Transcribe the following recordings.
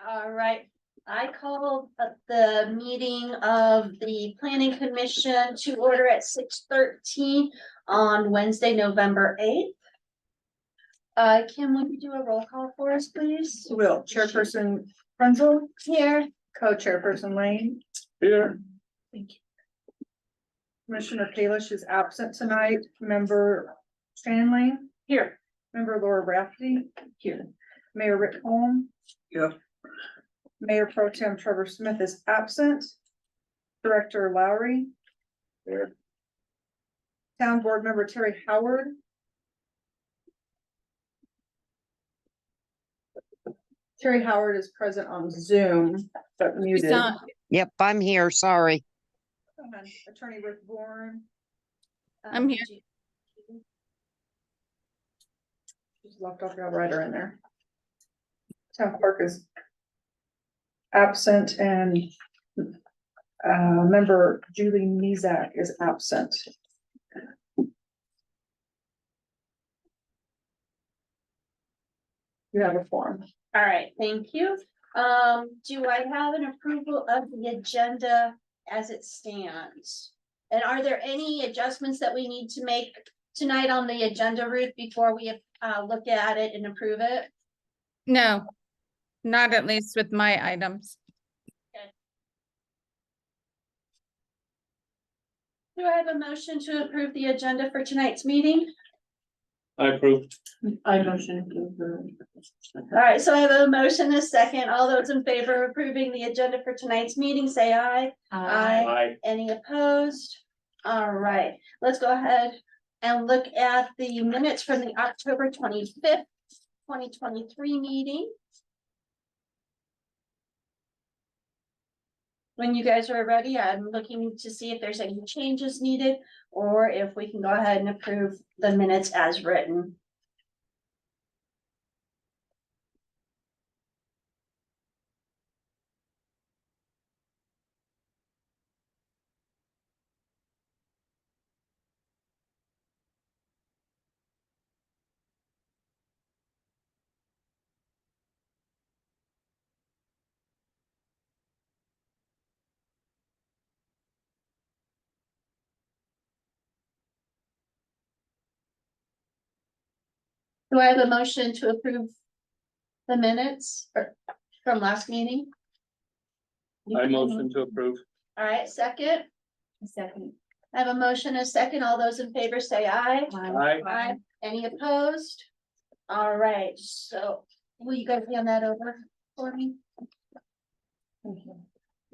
All right, I called the meeting of the planning commission to order at 6:13 on Wednesday, November 8th. Kim, would you do a roll call for us, please? Will, Chairperson Frenzel, Here. Co-Chairperson Lane. Here. Thank you. Commissioner Kalish is absent tonight. Member Shannon Lane. Here. Member Laura Rafferty. Here. Mayor Rick Holm. Here. Mayor Pro Tem Trevor Smith is absent. Director Lowry. Here. Town Board Member Terry Howard. Terry Howard is present on Zoom, but muted. Yep, I'm here, sorry. Attorney Rick Bourne. I'm here. Just left off your writer in there. Town clerk is absent and member Julie Mezak is absent. You have a form. All right, thank you. Do I have an approval of the agenda as it stands? And are there any adjustments that we need to make tonight on the agenda, Ruth, before we look at it and approve it? No, not at least with my items. Do I have a motion to approve the agenda for tonight's meeting? I approve. I motion to approve. All right, so I have a motion, a second. All those in favor of approving the agenda for tonight's meeting, say aye. Aye. Any opposed? All right, let's go ahead and look at the minutes from the October 25th, 2023 meeting. When you guys are ready, I'm looking to see if there's any changes needed or if we can go ahead and approve the minutes as written. Do I have a motion to approve the minutes from last meeting? I motion to approve. All right, second. Second. I have a motion, a second. All those in favor say aye. Aye. Aye. Any opposed? All right, so will you guys hand that over for me?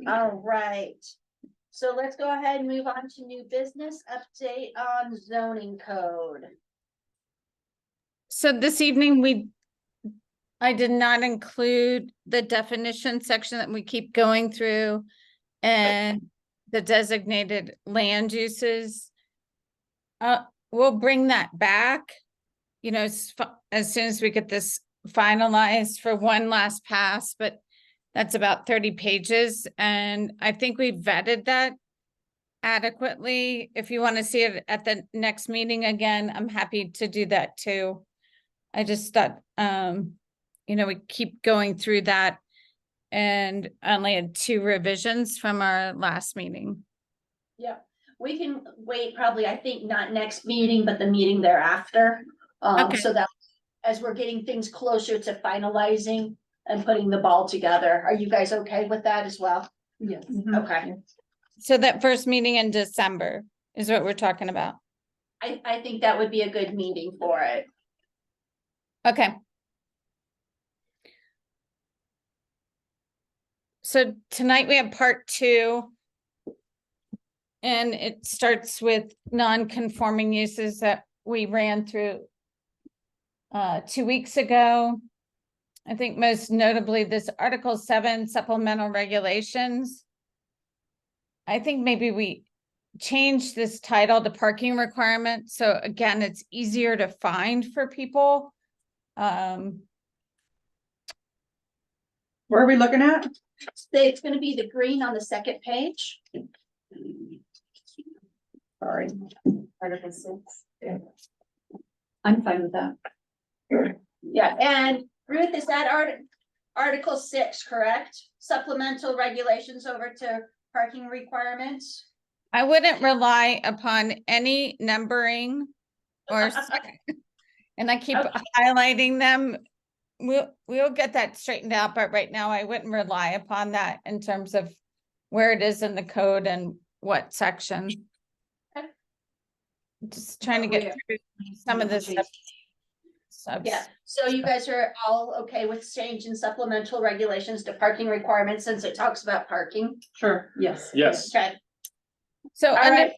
All right. So let's go ahead and move on to new business update on zoning code. So this evening, I did not include the definition section that we keep going through and the designated land uses. We'll bring that back, you know, as soon as we get this finalized for one last pass, but that's about 30 pages. And I think we vetted that adequately. If you want to see it at the next meeting again, I'm happy to do that too. I just thought, you know, we keep going through that and only had 2 revisions from our last meeting. Yeah, we can wait probably, I think not next meeting, but the meeting thereafter. Okay. So that as we're getting things closer to finalizing and putting the ball together, are you guys okay with that as well? Yes. Okay, So that first meeting in December is what we're talking about. I think that would be a good meeting for it. Okay. So tonight we have part 2. And it starts with non-conforming uses that we ran through 2 weeks ago. I think most notably this Article 7 supplemental regulations. I think maybe we change this title to parking requirement. So again, it's easier to find for people. Where are we looking at? It's gonna be the green on the second page. Sorry. Article 6. I'm fine with that. Yeah, and Ruth, is that Article 6, correct? Supplemental regulations over to parking requirements. I wouldn't rely upon any numbering or, and I keep Okay. highlighting them. We'll get that straightened out, but right now I wouldn't rely upon that in terms of where it is in the code and what section. Okay. Just trying to get through some of this stuff. Yeah, so you guys are all okay with changing supplemental regulations to parking requirements since it talks about parking? Sure, yes. Yes, Okay, So all under, right,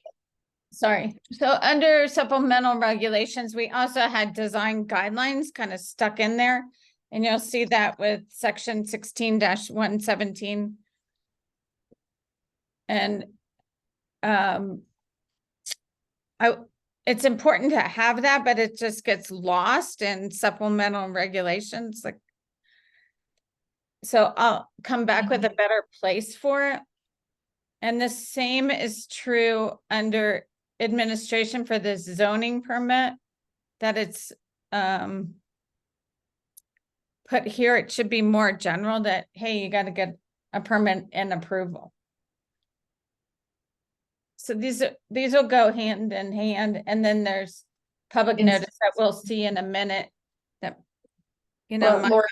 sorry, so under supplemental regulations, we also had design guidelines kind of stuck in there. And you'll see that with section 16-117. And it's important to have that, but it just gets lost in supplemental regulations, like. So I'll come back with a better place for it. And the same is true under administration for the zoning permit, that it's put here, it should be more general that, hey, you gotta get a permit and approval. So these will go hand in hand, and then there's public notice that we'll see in a minute. That, you know, But Laura's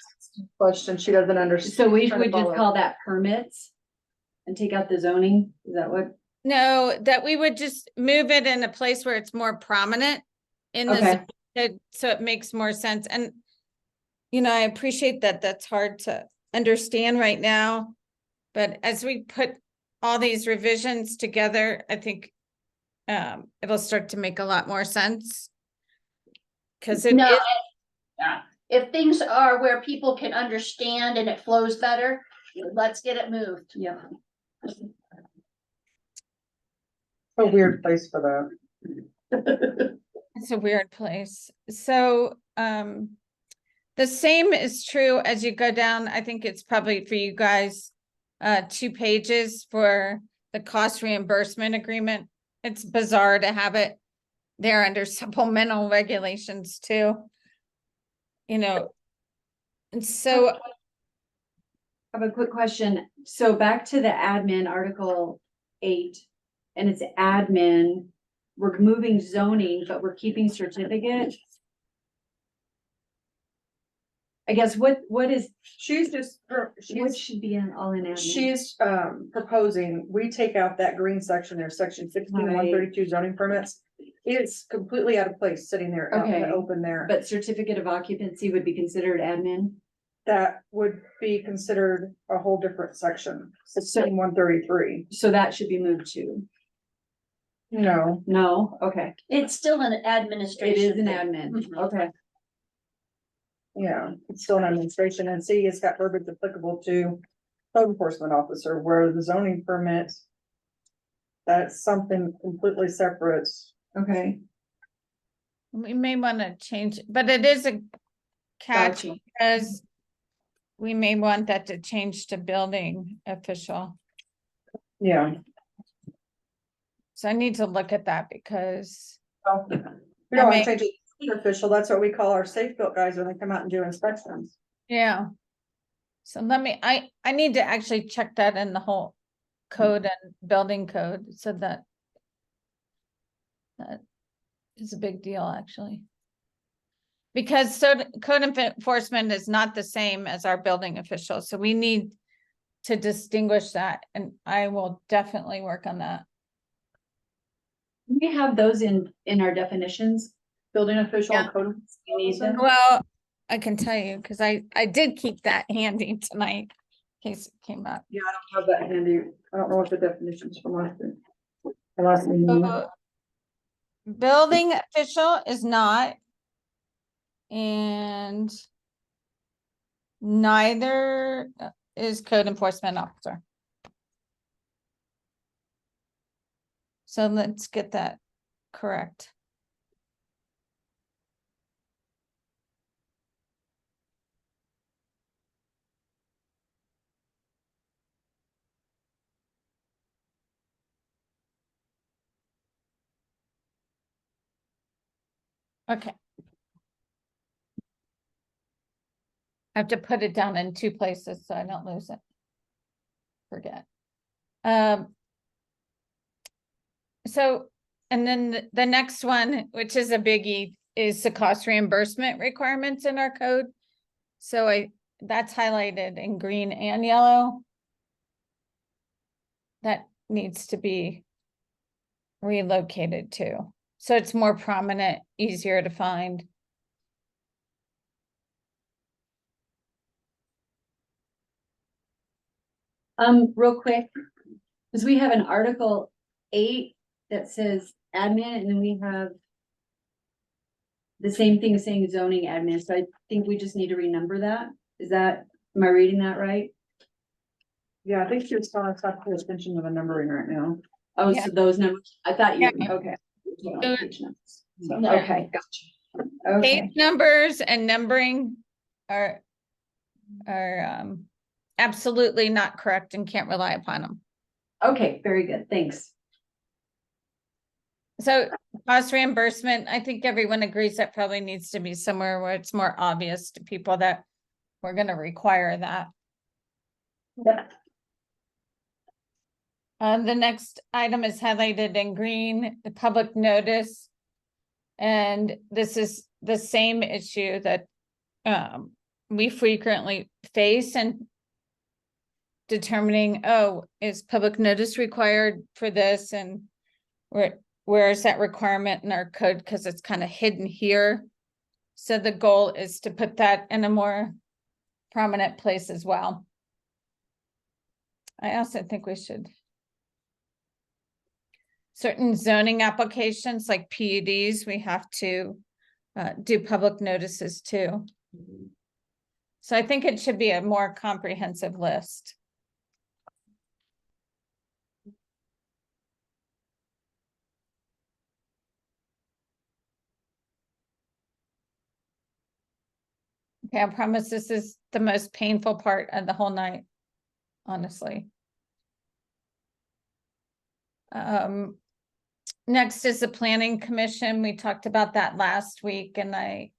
question, she doesn't understand. So we would just call that permits and take out the zoning, is that what? no, that we would just move it in a place where it's more prominent in Okay. so it makes more sense. And, you know, I appreciate that that's hard to understand right now. But as we put all these revisions together, I think it'll start to make a lot more sense. Cause it no, is, if things are where people can understand and it flows better, let's get it moved. Yeah. A weird place for that. it's a weird place. So, the same is true as you go down. I think it's probably for you guys, 2 pages for the cost reimbursement agreement. It's bizarre to have it there under supplemental regulations too. You know, and so I have a quick question. So back to the admin, Article 8, and it's admin, we're moving zoning, but we're keeping certificate. I guess what is, She's just, what should be in all in admin? she's proposing, we take out that green section there, section 16-132 zoning permits. It's completely out of place, sitting there out in the Okay. open there. But certificate of occupancy would be considered admin? That would be considered a whole different section, 16-133. So that should be moved to? No, No, okay. It's still an It administration. is an thing. admin, Mhm. okay. yeah, it's still an administration, and see, it's got verbiage applicable to code enforcement officer, where the zoning permit, that's something completely separate. Okay. we may want to change, but it is a catch Gotcha. because we may want that to change to building official. Yeah. So I need to look at that because, Well, we don't want to change it to official, that's what we call our safe built guys when they come out and do inspections. yeah. So let me, I need to actually check that in the whole code and building code, so that is a big deal, actually. Because code enforcement is not the same as our building official, so we need to distinguish that, and I will definitely work on that. We have those in our definitions. Building official and Yeah. code. You need them? Well, I can tell you, because I did keep that handy tonight, in case it came up. Yeah, I don't have that handy, I don't know what the definitions from last meeting. So, building official is not. And neither is code enforcement officer. So let's get that correct. Okay. I have to put it down in two places so I don't lose it. Forget. So, and then the next one, which is a biggie, is the cost reimbursement requirements in our code. So that's highlighted in green and yellow. That needs to be relocated too. So it's more prominent, easier to find. Real quick, because we have an Article 8 that says admin, and then we have the same thing saying zoning admin, so I think we just need to renumber that. Am I reading that right? Yeah, I think you're telling us not to pay attention to the numbering right now. Oh, Yeah. so those numbers, I thought you, Yeah. okay. So- Page numbers. So, No. Okay, gotcha. Okay, Page numbers and numbering are absolutely not correct and can't rely upon them. okay, very good, thanks. So cost reimbursement, I think everyone agrees that probably needs to be somewhere where it's more obvious to people that we're gonna require that. Yep. The next item is highlighted in green, the public notice. And this is the same issue that we frequently face in determining, oh, is public notice required for this, and where is that requirement in our code, because it's kind of hidden here. So the goal is to put that in a more prominent place as well. I also think we should. Certain zoning applications like PUDs, we have to do public notices too. So I think it should be a more comprehensive list. Okay, I promise this is the most painful part of the whole night, honestly. Next is the planning commission. We talked about that last week, and I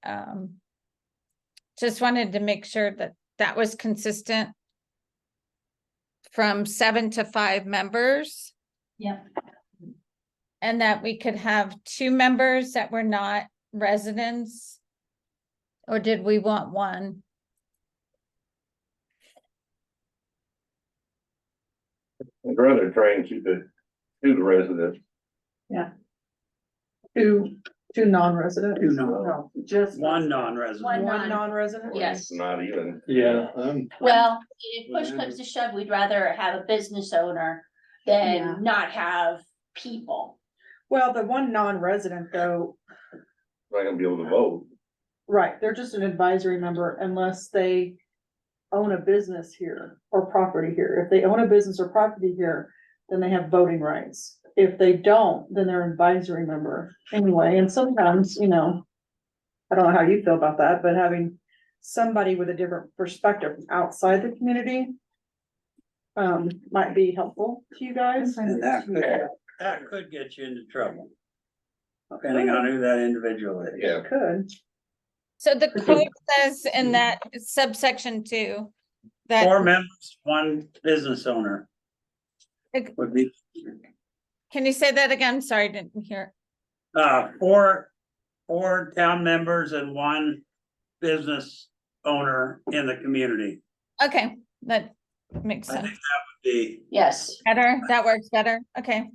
just wanted to make sure that that was consistent from 7 to 5 members, Yep. and that we could have 2 members that were not residents. Or did we want 1? I'd rather try and keep it to the residents. Two non-resident. Two No, just. One non-resident. One One non- non-resident? Yes. Not even. Yeah, Well, if push comes to shove, we'd rather have a business owner Yeah. than not have people. Well, the one non-resident though, Not gonna be able to vote. right, they're just an advisory member unless they own a business here or property here. If they own a business or property here, then they have voting rights. If they don't, then they're an advisory member anyway. And sometimes, I don't know how you feel about that, but having somebody with a different perspective outside the community might be helpful to you guys. And that could get you into trouble. Depending on who that individual is. Yeah. Could. So the code says in that subsection 2 that 4 members, 1 business owner. It- Would be, Can you say that again? Sorry, I didn't hear. 4 town members and 1 business owner in the community. Okay, that makes I sense. think that would be, Yes. Better, that works better. Okay.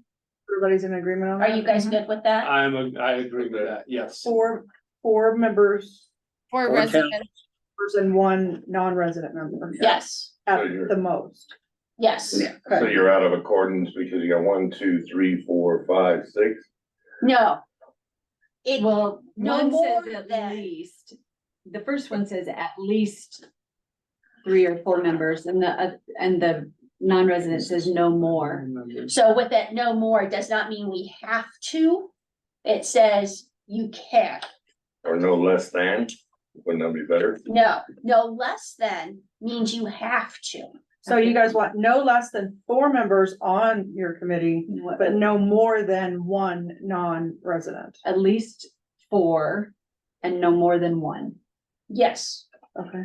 Everybody's in agreement on Are that? you guys good with that? I agree with that, yes. Four members For Or residents, and 1 non-resident member Yes, at So you're- the most. yes. So you're out of accordance because you got 1, 2, 3, 4, 5, 6. No. It, Well, No one more says at than- least, the first one says at least 3 or 4 members, and the non-resident says no more. so with that no more, it does not mean we have to. It says you can. Or no less than, wouldn't that be better? No less than means you have to. So you guys want no less than 4 members on your committee, but no more than 1 non-resident. At least 4 and no more than 1. Yes. Okay.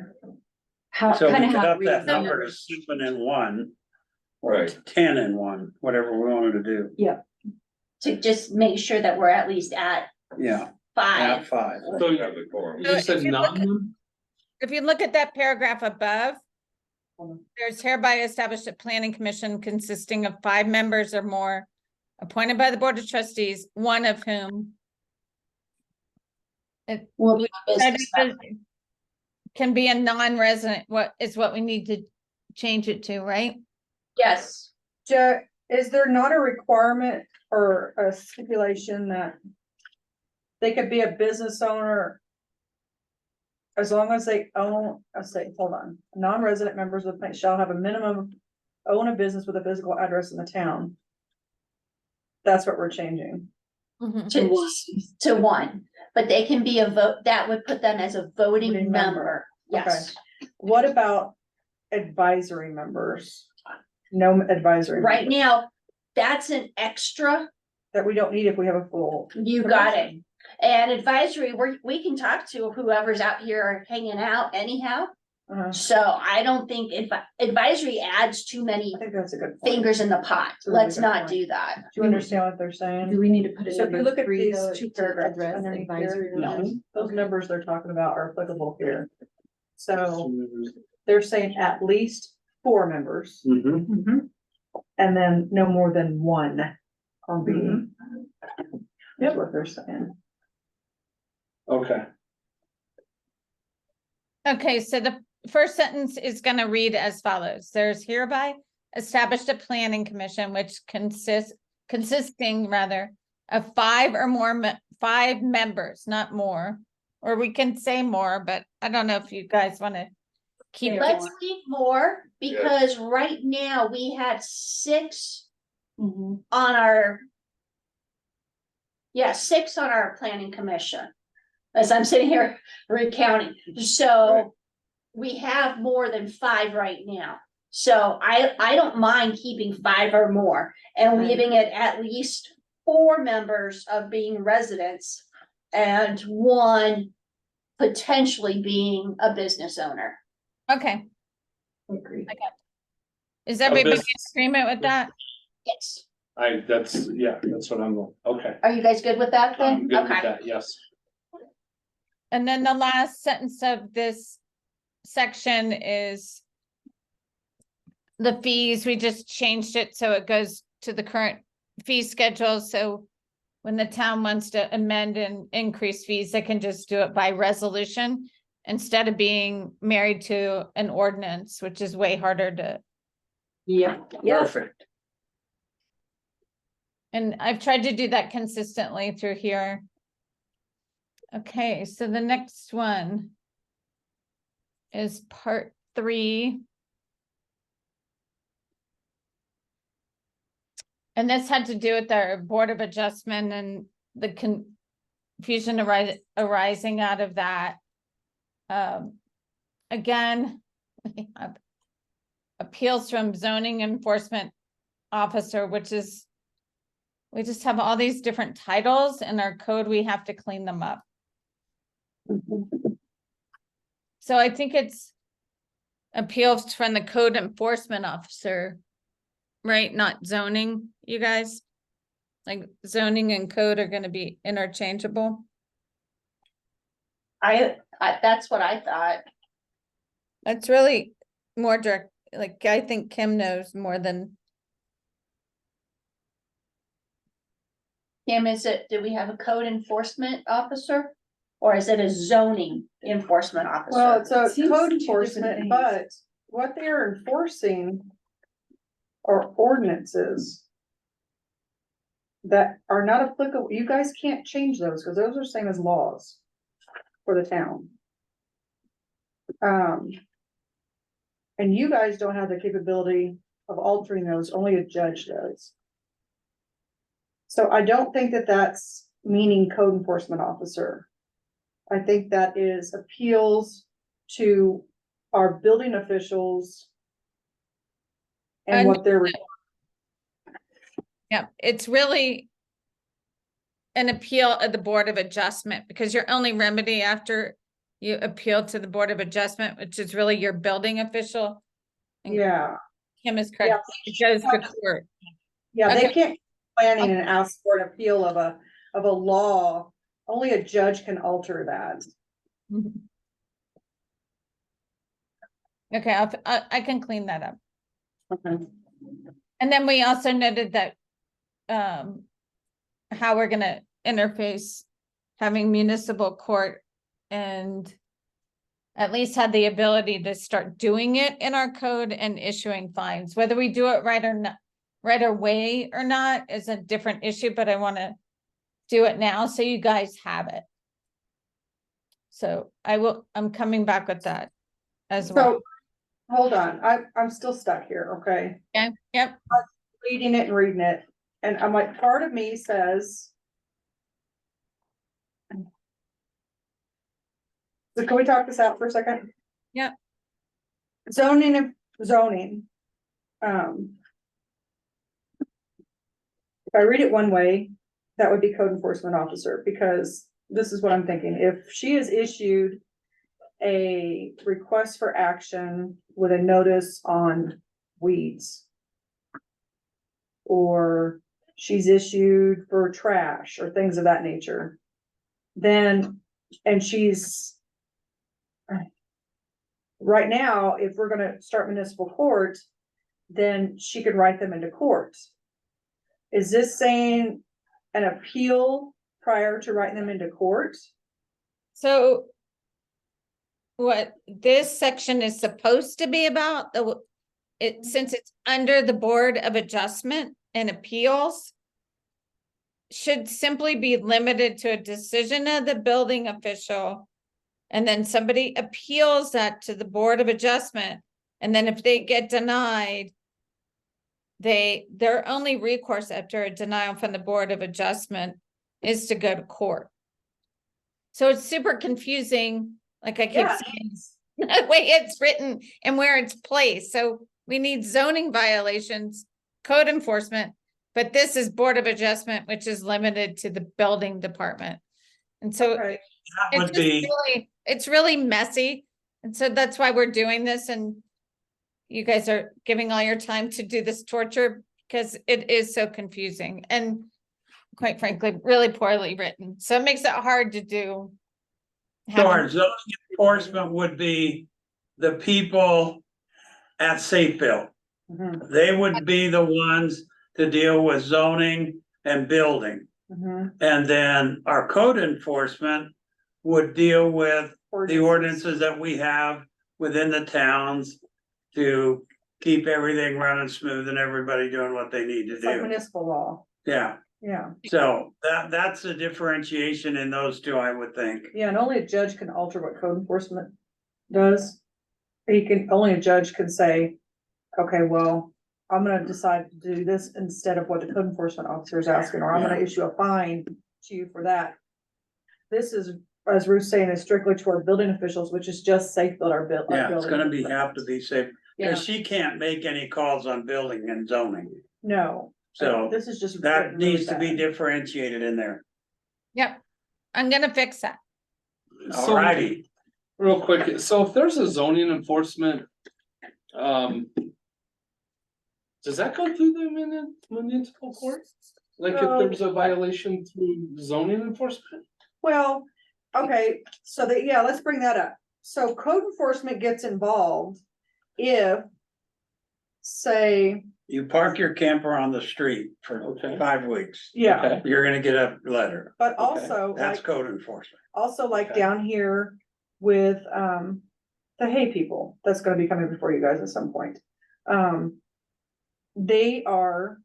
how, So we kind of could how. up it reads that in number to numbers. 7 and 1. Or Right. 10 and 1, whatever we wanted to do, To just make sure that we're at least at yeah, five. at 5. So We have the quorum. you said if you look at- none? If you look at that paragraph above, Mhm. there's hereby established a planning commission consisting of 5 members or more appointed by the Board of Trustees, one of whom Will we be a business decided can be a non-resident, what is what we need to change it to, right? Yes, Is there not a requirement or a stipulation that they could be a business owner as long as they own, hold on, non-resident members of the shall have a minimum own a business with a physical address in the town. That's what we're changing. to one, but they can be a vote, that would put them as a voting Voting member. member, yes. What about advisory members? No advisory. Right members. now, that's an extra, That we don't need if we have a full. you got it. And advisory, we can talk to whoever's out here hanging out anyhow, Uh-huh. so I don't think advisory adds too many I think that's a good point. fingers in the pot, That's a really let's good not point. do that. Do you understand what they're Do saying? we need to put it So if you look number at 3 these though? two to paragraphs address underneath advisory here, members? those numbers they're talking about are applicable here. So they're saying at least 4 members Mhm. and then no more than 1 on B. That's what they're saying. Okay, Okay, so the first sentence is gonna read as follows. There's hereby established a planning commission which consisting rather of 5 or more 5 members, not more. Or we can say more, but I don't know if you guys wanna keep Say it. Let's leave more, because right now we had 6 Mhm. on our. Yeah, 6 on our planning commission. As I'm sitting here recounting, Right. so we have more than 5 right now. So I don't mind keeping 5 or more and Right. leaving it at least 4 members of being residents. And 1 potentially being a business owner. Okay, Agreed. is everybody in business. agreement with that? Yes, that's what I'm, okay. are you guys good with that then? I'm good with Okay. that, yes. And then the last sentence of this section is the fees, we just changed it so it goes to the current fee schedule, so when the town wants to amend and increase fees, they can just do it by resolution instead of being married to an ordinance, which is way harder to, Yeah. Perfect. and I've tried to do that consistently through here. Okay, so the next one is part 3. And this had to do with our Board of Adjustment and the confusion arising out of that. Again, we have appeals from zoning enforcement officer, which is, we just have all these different titles in our code, we have to clean them up. So I think it's appeals from the code enforcement officer, right? Not zoning, you guys? Like zoning and code are gonna be interchangeable. I that's what I thought. It's really more direct, like I think Kim knows more than, Kim, do we have a code enforcement officer? Or is it a zoning enforcement officer? Well, it's a Seems code two different enforcement, things. but what they are enforcing are ordinances that are not applicable. You guys can't change those because those are same as laws for the town. And you guys don't have the capability of altering those, only a judge does. So I don't think that that's meaning code enforcement officer. I think that is appeals to our building officials and what they're, yeah, it's really an appeal of the Board of Adjustment, because your only remedy after you appeal to the Board of Adjustment, which is really your building official. And Yeah, Kim is correct, it goes to court. yeah, they Okay. can't planning and ask for an appeal of a law. Only a judge can alter that. Okay, I can clean that up. Okay. And then we also noted that, how we're gonna interface having municipal court and at least have the ability to start doing it in our code and issuing fines, whether we do it right or not, right away or not is a different issue, but I wanna do it now so you guys have it. So I'm coming back with that as well. So, hold on, I'm still stuck here, okay? Okay, yep, Reading it and reading it, and I'm like, part of me says. So can we talk this out for a second? Yeah. Zoning and zoning. If I read it one way, that would be code enforcement officer, because this is what I'm thinking, if she is issued a request for action with a notice on weeds, or she's issued for trash or things of that nature, then, and she's right now, if we're gonna start municipal court, then she could write them into court. Is this saying an appeal prior to writing them into court? so what this section is supposed to be about, since it's under the Board of Adjustment and Appeals, should simply be limited to a decision of the building official. And then somebody appeals that to the Board of Adjustment. And then if they get denied, their only recourse after a denial from the Board of Adjustment is to go to court. So it's super confusing, like I keep Yeah. saying, the way it's written and where it's placed. So we need zoning violations, code enforcement, but this is Board of Adjustment, which is limited to the building department. And so Right. That would be, it's really messy. And so that's why we're doing this, and you guys are giving all your time to do this torture because it is so confusing and quite frankly, really poorly written. So it makes it hard to do. so our zoning enforcement would be the people at Safeville. Mhm, They would be the ones to deal with zoning and building. mhm. And then our code enforcement would deal with the ordinances that we have within the towns to keep everything running smooth and everybody doing what they need to It's like do. municipal law, Yeah, yeah, so that's the differentiation in those two, I would think. yeah, and only a judge can alter what code enforcement does. Only a judge can say, okay, well, I'm gonna decide to do this instead of what the code enforcement officer is asking, or I'm gonna issue a fine to you for that. This is, as Ruth's saying, is strictly toward building officials, which is just safe build our build. Yeah, it's gonna have to be safe, Yeah, because she can't make any calls on building and zoning. no. So This is just. that written really needs to be bad. differentiated in there. Yep, I'm gonna fix that. So, Alrighty, real quick, so if there's a zoning enforcement, does that go through the municipal court? Like if there's a violation through zoning enforcement? Well, okay, so yeah, let's bring that up. So code enforcement gets involved if, say, you park your camper on the street for Okay. 5 weeks, yeah, Okay. you're gonna get a letter. but also That's like, code enforcement. like Okay. down here with, the hay people, that's gonna be coming before you guys at some point. They are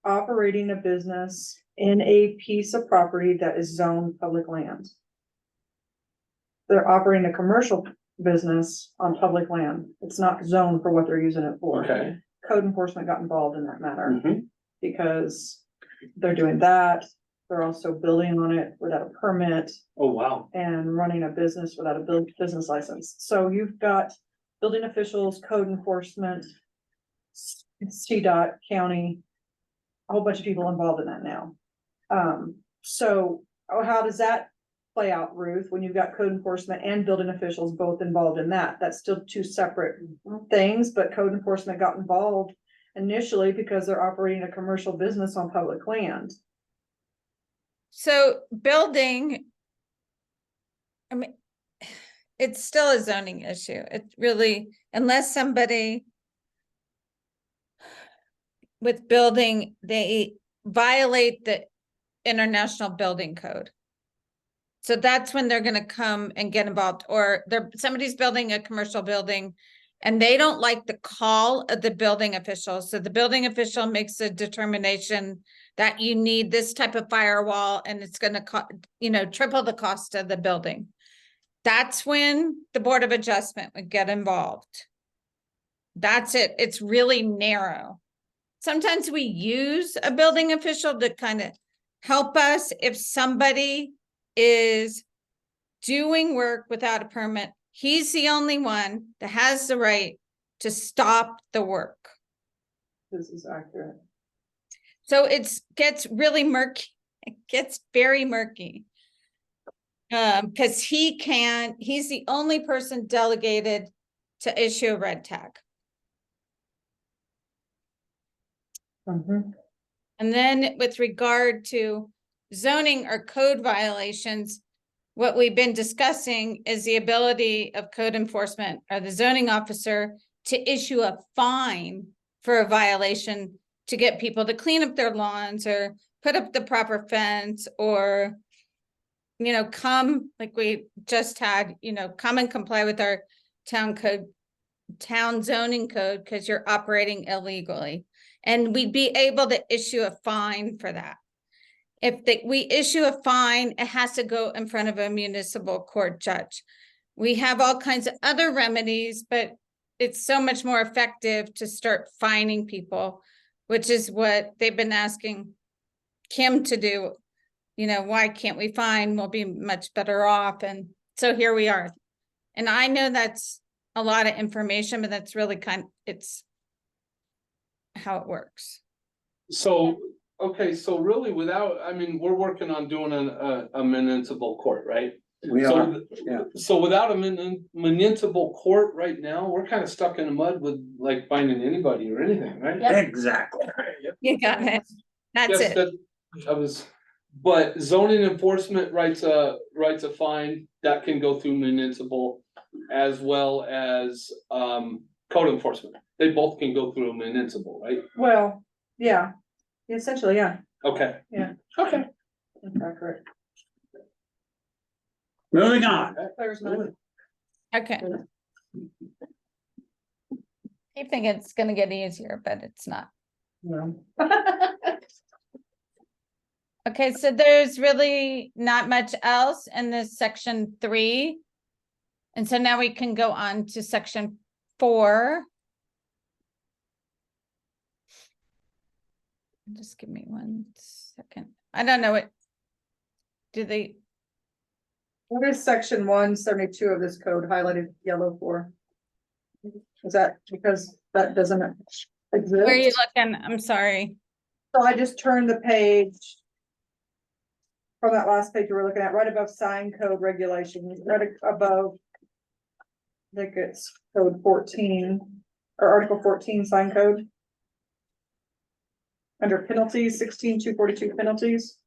operating a business in a piece of property that is zoned public land. They're operating a commercial business on public land. It's not zoned for what they're using it for. Okay. Code enforcement got involved in that matter Mhm. because they're doing that. They're also building on it without a permit Oh, wow. and running a business without a business license. So you've got building officials, code enforcement, CDOT, county, a whole bunch of people involved in that now. So how does that play out, Ruth, when you've got code enforcement and building officials both involved in that. That's still two separate things, but code enforcement got involved initially because they're operating a commercial business on public land. So building. I mean, it's still a zoning issue. It really, unless somebody. With building, they violate the International Building Code. So that's when they're gonna come and get involved, or somebody's building a commercial building. And they don't like the call of the building official, so the building official makes a determination that you need this type of firewall and it's gonna triple the cost of the building. That's when the Board of Adjustment would get involved. That's it, it's really narrow. Sometimes we use a building official to kind of help us if somebody is doing work without a permit. He's the only one that has the right to stop the work. This is accurate. So gets really murky. It gets very murky. Because he's the only person delegated to issue a red tag. Mhm. And then with regard to zoning or code violations, what we've been discussing is the ability of code enforcement or the zoning officer to issue a fine for a violation to get people to clean up their lawns or put up the proper fence or, come like we just had, come and comply with our town zoning code because you're operating illegally. And we'd be able to issue a fine for that. If we issue a fine, it has to go in front of a municipal court judge. We have all kinds of other remedies, but it's so much more effective to start fining people, which is what they've been asking Kim to do. Why can't we fine? We'll be much better off. And so here we are. And I know that's a lot of information, but that's really it's how it works. So, okay, so really we're working on doing a municipal court, right? We So are, yeah. So without a municipal court right now, we're kind of stuck in the mud with like finding anybody or anything, right? Exactly. You got it. That's Yes, it. But zoning enforcement writes a fine that can go through municipal as well as code enforcement. They both can go through a municipal, right? Well, yeah, essentially, yeah. Okay. Yeah. Okay. That's accurate. Moving on. There's none. Okay. I think it's gonna get easier, but it's not. No. Okay, so there's really not much else in this section 3. And so now we can go on to section 4. Just give me 1 second. I don't know what. What is section 172 of this code highlighted yellow for? Is that because that doesn't exist? Where are you looking? I'm sorry. So I just turned the page. From that last page we were looking at, right above sign code regulations, right above. I think it's code 14 or article 14 sign code. Under penalties, 16,242 penalties,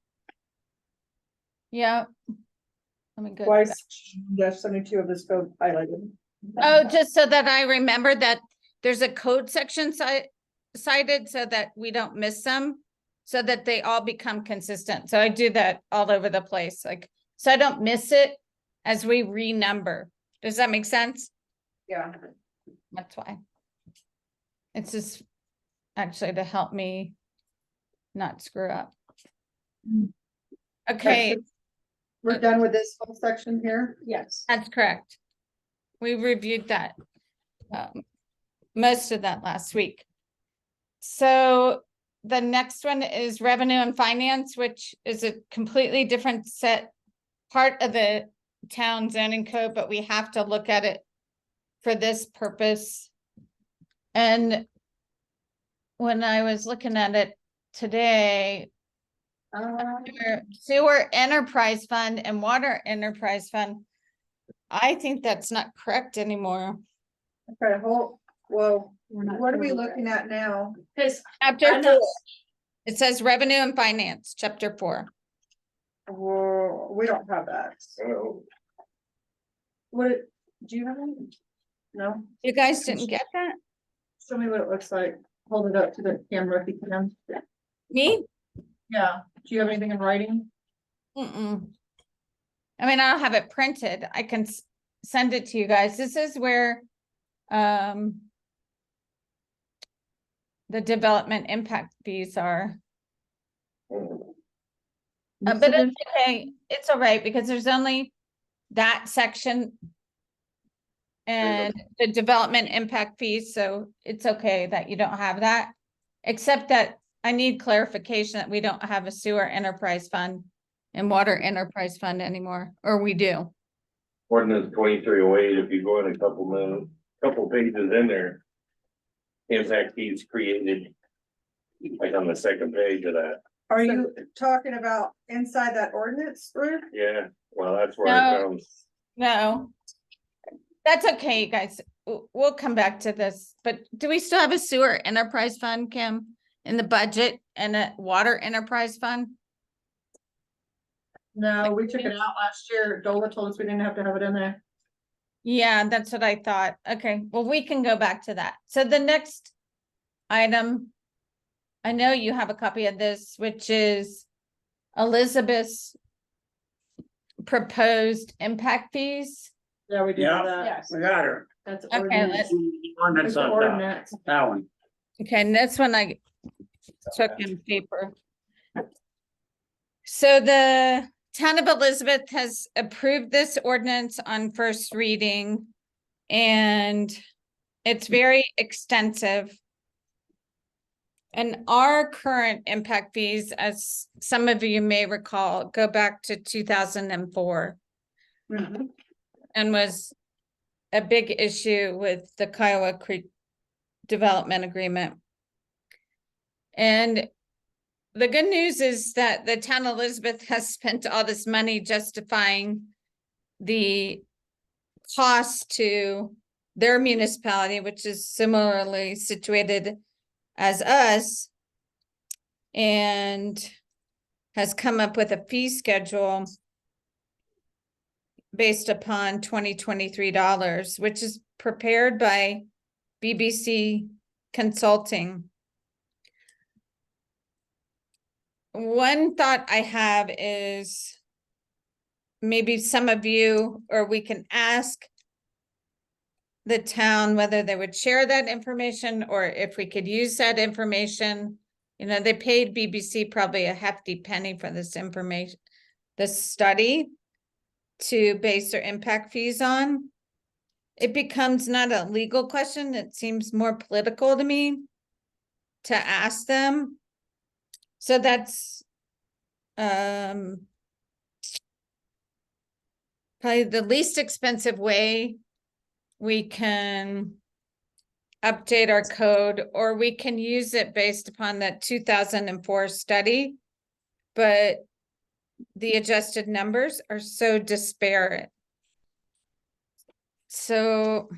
Yeah. Let me go. twice -72 of this code highlighted. Oh, just so that I remember that there's a code section cited so that we don't miss them, so that they all become consistent. So I do that all over the place, so I don't miss it as we renumber. Does that make sense? Yeah. That's why. It's just actually to help me not screw up. Okay, We're done with this whole section here? Yes. that's correct. We reviewed that, most of that last week. So the next one is revenue and finance, which is a completely different part of the town zoning code, but we have to look at it for this purpose. And when I was looking at it today, Sewer enterprise fund and water enterprise fund. I think that's not correct anymore. Okay, well, We're not what are we sure. looking at now? Cause Chapter I'm not, 4. It says revenue and finance, chapter 4. Well, we don't have that. Well, What, do you have any? No? You guys didn't get that? Show me what it looks like. Hold it up to the camera if you can. Me? Yeah, do you have anything in writing? Mm-mm. I mean, I don't have it printed. I can send it to you guys. This is where, the development impact fees are. But it's okay, it's all right, because there's only that section. And the development impact fees, so it's okay that you don't have that. Except that I need clarification that we don't have a sewer enterprise fund and water enterprise fund anymore, or we do. ordinance 2308, if you go in a couple pages in there. Impact fees created. Like on the second page of that, Are you talking about inside that ordinance, Ruth? yeah, well, that's where I No. found. No. That's okay, you guys. We'll come back to this, but do we still have a sewer enterprise fund, Kim? In the budget and a water enterprise fund? No, we took it out last year. Dola told us we didn't have to have it in there. Yeah, that's what I thought. Okay, well, we can go back to that. So the next item, I know you have a copy of this, which is Elizabeth's proposed impact fees. Yeah, we did Yeah. that. yes. We got her. That's Okay, ordinance. Ordinance It's the on top. ordinance. That one. Okay, and this one I took in paper. So the town of Elizabeth has approved this ordinance on first reading. And it's very extensive. And our current impact fees, as some of you may recall, go back to 2004. Mhm. And was a big issue with the Kiowa Creek Development Agreement. And the good news is that the town of Elizabeth has spent all this money justifying the cost to their municipality, which is similarly situated as us, and has come up with a fee schedule based upon $2023, which is prepared by BBC Consulting. One thought I have is maybe some of you, or we can ask the town whether they would share that information or if we could use that information. You know, they paid BBC probably a hefty penny for this information, this study to base their impact fees on. It becomes not a legal question. It seems more political to me to ask them. So that's probably the least expensive way we can update our code, or we can use it based upon that 2004 study. But the adjusted numbers are so disparate. So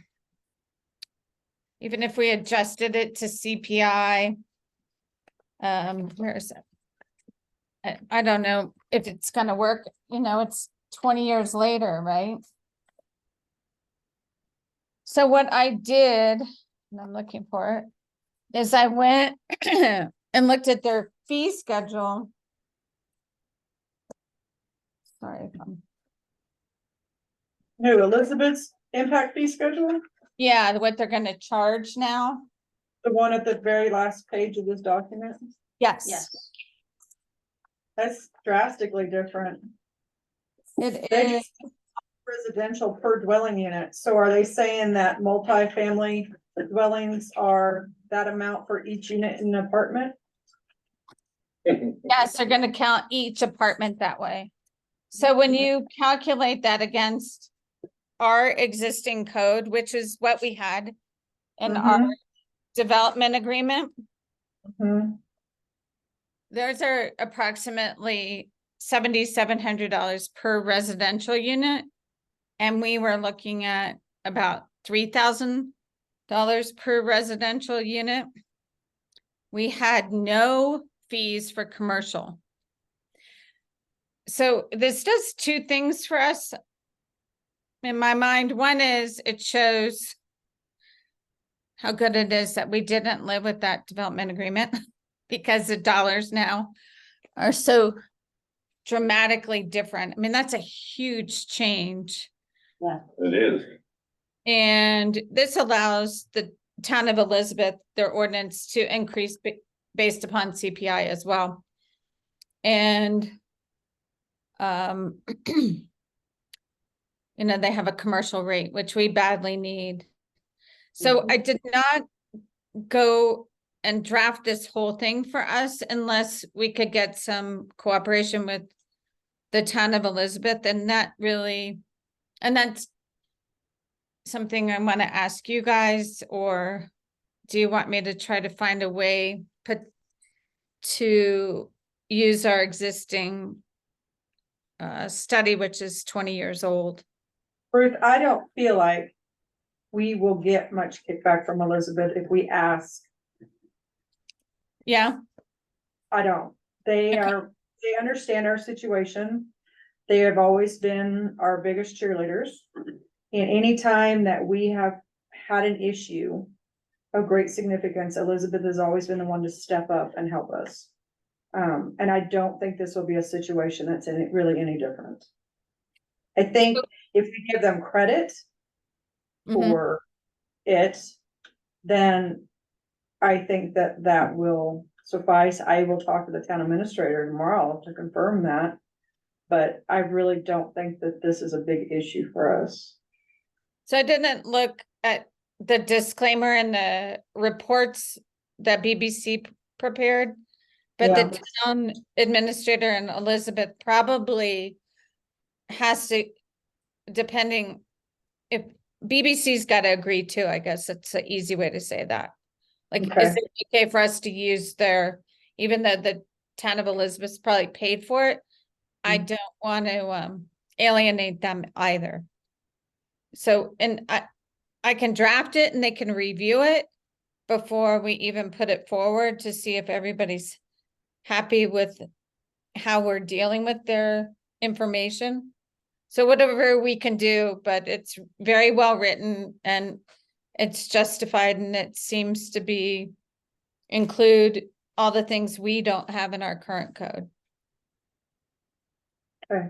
even if we adjusted it to CPI, where is it? I don't know if it's gonna work, you know, it's 20 years later, right? So what I did, and I'm looking for it, is I went and looked at their fee schedule. Sorry. Who, Elizabeth's impact fee schedule? Yeah, what they're gonna charge now. The one at the very last page of this document? Yes. Yes. That's drastically different. It They is. residential per dwelling unit. So are they saying that multifamily dwellings are that amount for each unit in an apartment? Yes, they're gonna count each apartment that way. So when you calculate that against our existing code, which is what we had in our development agreement, Mhm. those are approximately $7,700 per residential unit. And we were looking at about $3,000 per residential unit. We had no fees for commercial. So this does two things for us in my mind. One is it shows how good it is that we didn't live with that development agreement because the dollars now are so dramatically different. I mean, that's a huge change. It is. And this allows the town of Elizabeth, their ordinance to increase based upon CPI as well. And you know, they have a commercial rate, which we badly need. So I did not go and draft this whole thing for us unless we could get some cooperation with the town of Elizabeth, and that really, and that's something I want to ask you guys, or do you want me to try to find a way to use our existing study, which is 20 years old? Ruth, I don't feel like we will get much kickback from Elizabeth if we ask. Yeah, I don't. They understand our situation. They have always been our biggest cheerleaders. And any time that we have had an issue of great significance, Elizabeth has always been the one to step up and help us. And I don't think this will be a situation that's really any different. I think if we give them credit for it, then I think that will suffice. I will talk to the town administrator tomorrow to confirm that. But I really don't think that this is a big issue for us. so I didn't look at the disclaimer in the reports that BBC prepared, but Yeah. the town administrator and Elizabeth probably has to, depending if BBC's got to agree too, I guess it's an easy way to say that. Like, Okay. is it okay for us to use their, even though the town of Elizabeth's probably paid for it, I don't want to alienate them either. So, and I can draft it and they can review it before we even put it forward to see if everybody's happy with how we're dealing with their information. So whatever we can do, but it's very well written and it's justified, and it seems to be include all the things we don't have in our current code. Okay.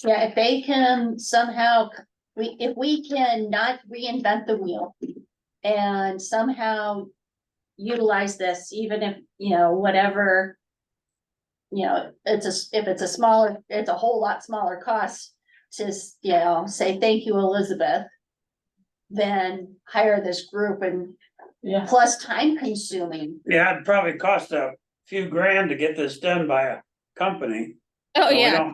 Yeah, if they can somehow, if we can not reinvent the wheel and somehow utilize this, even if, you know, whatever, you know, if it's a smaller, it's a whole lot smaller cost to, you know, say, thank you, Elizabeth, then hire this group and plus time consuming. Yeah, it'd probably cost a few grand to get this done by a company. Oh, So yeah.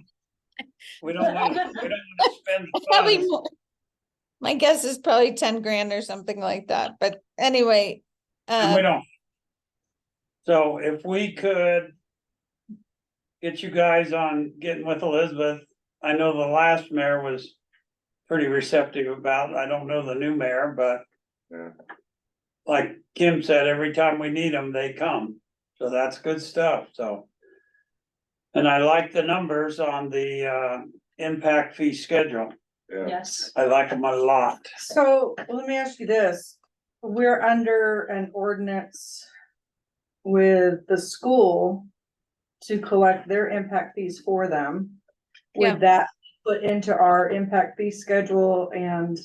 We don't wanna spend the Probably funds. more. My guess is probably 10 grand or something like that, but anyway. And we don't. So if we could get you guys on getting with Elizabeth, I know the last mayor was pretty receptive about, I don't know the new mayor, but Yeah. like Kim said, every time we need them, they come. So that's good stuff, so. And I like the numbers on the impact fee schedule. Yeah. Yes. I like them a lot. So let me ask you this. We're under an ordinance with the school to collect their impact fees for them. Yeah. Would that put into our impact fee schedule and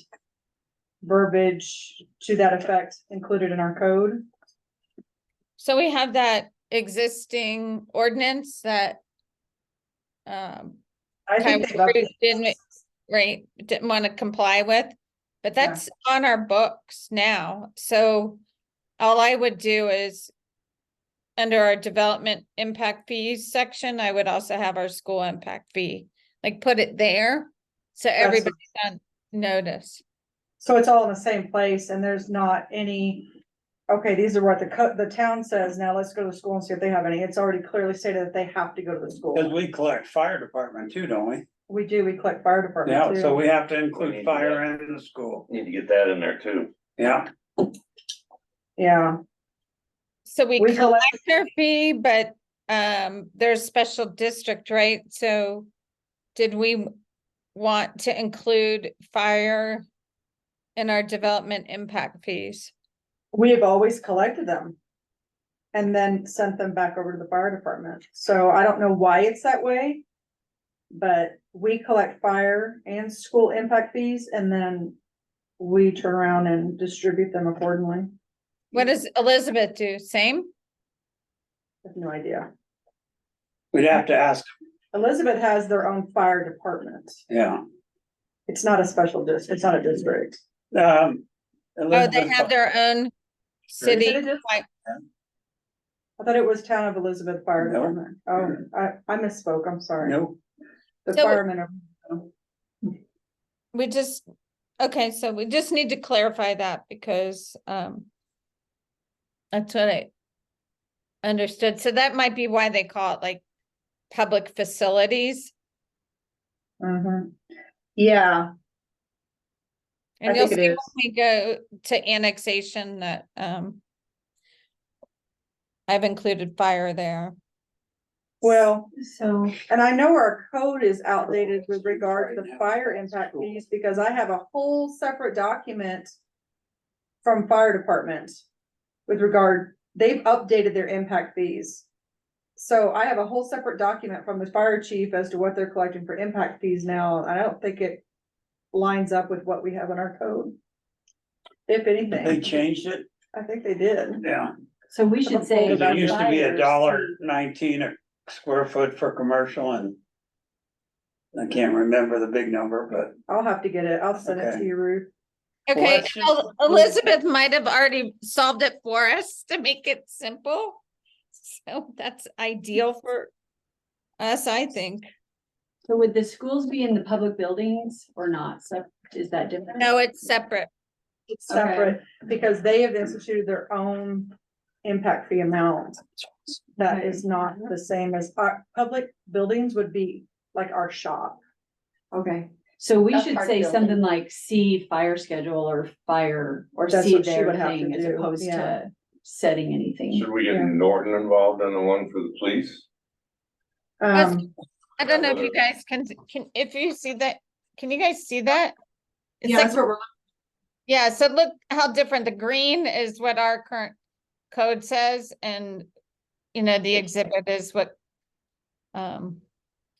verbiage to that effect included in our code? So we have that existing ordinance that I kind think of they've didn't want to comply with, but Yeah. that's on our books now. So all I would do is under our development impact fees section, I would also have our school impact fee, like put it there. So everybody's on notice. So it's all in the same place and there's not any okay, these are what the town says, now let's go to the school and see if they have any, it's already clearly stated that they have to go to the Cause school. we collect fire department too, don't we? We do, we collect fire department Yeah, too. so we have to include fire in the school. Need to get that in there too. Yeah, Yeah, So we We collect collect- their fee, but there's special district, right? So did we want to include fire in our development impact fees? we have always collected them. And then sent them back over to the fire department, so I don't know why it's that way. But we collect fire and school impact fees, and then we turn around and distribute them accordingly. What does Elizabeth do? Same? I have no idea. we'd have to ask, Elizabeth has their own fire department. yeah. It's not a special it's not a district. Oh, they Elizabeth- have their own city. Is it a dis- like- I thought it was Town of Elizabeth Fire No. Department. Oh, I misspoke, I'm sorry. Nope, The So- firemen are. We just, okay, so we just need to clarify that because that's what I understood. So that might be why they call it like public facilities. Mhm. Yeah, I And you'll think it see is. when we go to annexation that I've included fire there. well, So, and I know our code is outdated with regard to the fire impact fees, because I have a whole separate document from fire department with regard, they've updated their impact fees. So I have a whole separate document from the fire chief as to what they're collecting for impact fees now, and I don't think it lines up with what we have in our code. If they anything, changed it, I think they did. yeah, so we should say. cause it used to be Fires. $1.19 a square foot for commercial and. I can't remember the big number, but I'll have to get it. I'll send it Okay. to you, Ruth. Well, Okay, that's just- Elizabeth might have already solved it for us to make it simple. So that's ideal for us, I think. So would the schools be in the public buildings or not? So is that different? No, it's separate. It's Okay. separate, because they have instituted their own impact fee amount. That Okay. is not the same as our public buildings would be like our shop. Okay, so we That's should our say building. something like see fire schedule or fire, or That's see what she their would have to thing as do, opposed yeah. to setting anything. Should we get Yeah. Norton involved in the one for the police? Um, I don't know if you guys can, if you see that, can you guys see that? It's Yeah, like, that's what we're, yeah, so look how different the green is what our current code says and, you know, the exhibit is what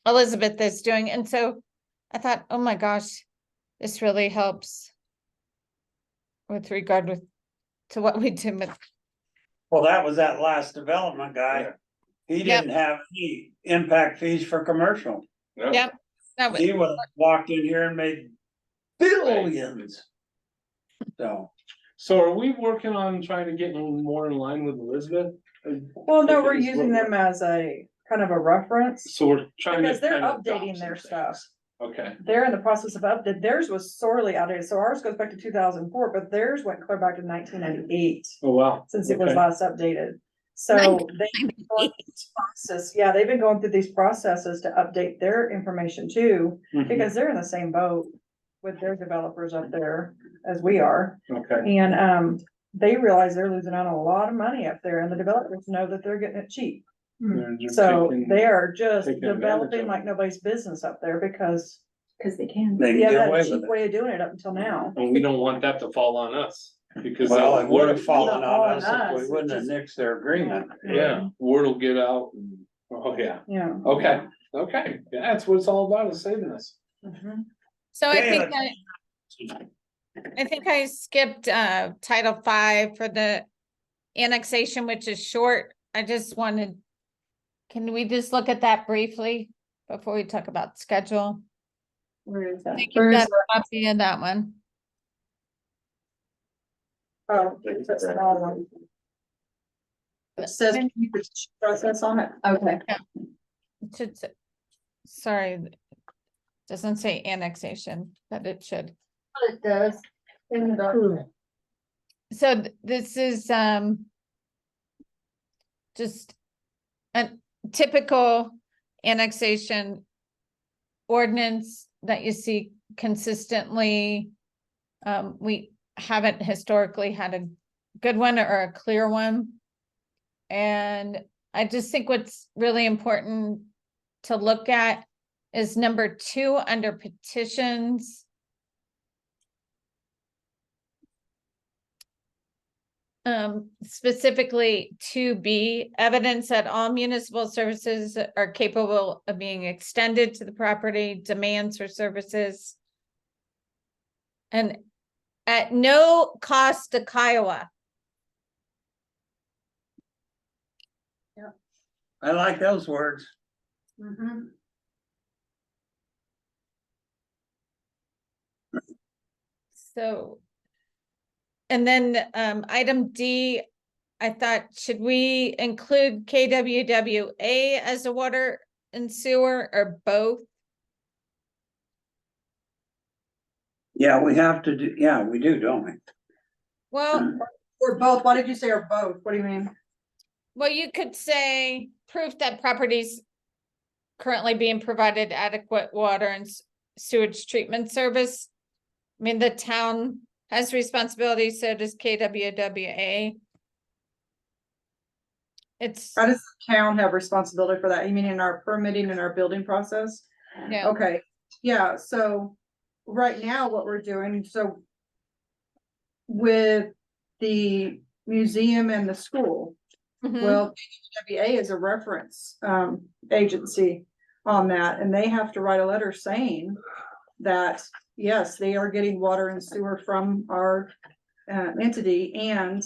Elizabeth is doing. And so I thought, oh my gosh, this really helps with regard to what we did with, well, that was that last development guy. He Yep. didn't have any impact fees for commercial. No? Yep. that was- He would have walked in here and made billions. So, So are we working on trying to get more in line with Elizabeth? well, no, we're Because using them as a kind of a reference, So we're trying to. because they're kind of updating adopt their some stuff. things. Okay, They're in the process of update. Theirs was sorely outdated, so ours goes back to 2004, but theirs went clear back to 1998. oh, wow. Since it was Okay. last updated. So they've been going through this process, yeah, they've been going through these processes to update their information too, Mhm. because they're in the same boat with their developers up there as we are. Okay, And they realize they're losing out on a lot of money up there, and the developers know that they're getting it cheap. They're just So taking- they are just taking advantage of developing it. like nobody's business up there, because cause they can. they yeah, can get that's away a cheap with it. way of doing it up until now. And we don't want that to fall on us, because. Well, it would have fall fallen on on us if we us, wouldn't have just- nixed their agreement. Yeah, word will get out, and, oh, yeah, Yeah. okay, yeah, that's what it's all about, is saving us. Mhm. So I Okay, think I think I skipped Title V for the annexation, which is short. I just wanted, can we just look at that briefly before we talk about schedule? Where is I that? think you've got a copy of that one. Oh, that's an old one. It says keep the process on it. Okay, It should say, sorry, it doesn't say annexation, but it should. It does. In the document. So this is, just a typical annexation ordinance that you see consistently. We haven't historically had a good one or a clear one. And I just think what's really important to look at is number 2 under petitions. Specifically 2B, evidence that all municipal services are capable of being extended to the property, demands for services. And at no cost to Kiowa. I like those words. Mhm. So. And then item D, I thought, should we include KWWA as a water and sewer or both? Yeah, we have to do, yeah, we do, don't we? Well, Or both, why did you say or both? What do you mean? well, you could say proof that properties currently being provided adequate water and sewage treatment service. I mean, the town has responsibility, so does KWWA. It's, How does the town have responsibility for that? You mean in our permitting and our building process? yeah, Okay, yeah, so right now what we're doing, so with the museum and the school, mhm, well, WA is a reference agency on that, and they have to write a letter saying that, yes, they are getting water and sewer from our entity, and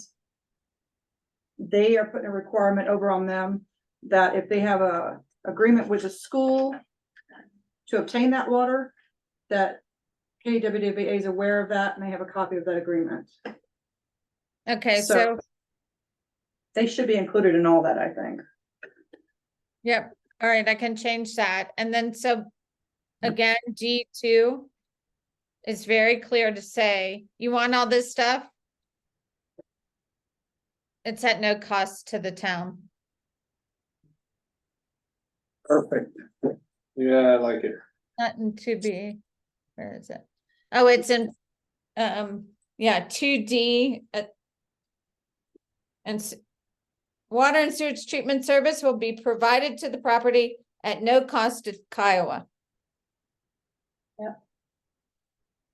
they are putting a requirement over on them that if they have a agreement with the school to obtain that water, that KWWA is aware of that and they have a copy of that agreement. okay, So- so, They should be included in all that, I think. yep, all right, I can change that, and then so. Again, G2 is very clear to say, you want all this stuff? It's at no cost to the town. Perfect. Yeah, I like it. Not in 2B, where is it? Oh, it's in, yeah, 2D. Water and sewage treatment service will be provided to the property at no cost to Kiowa.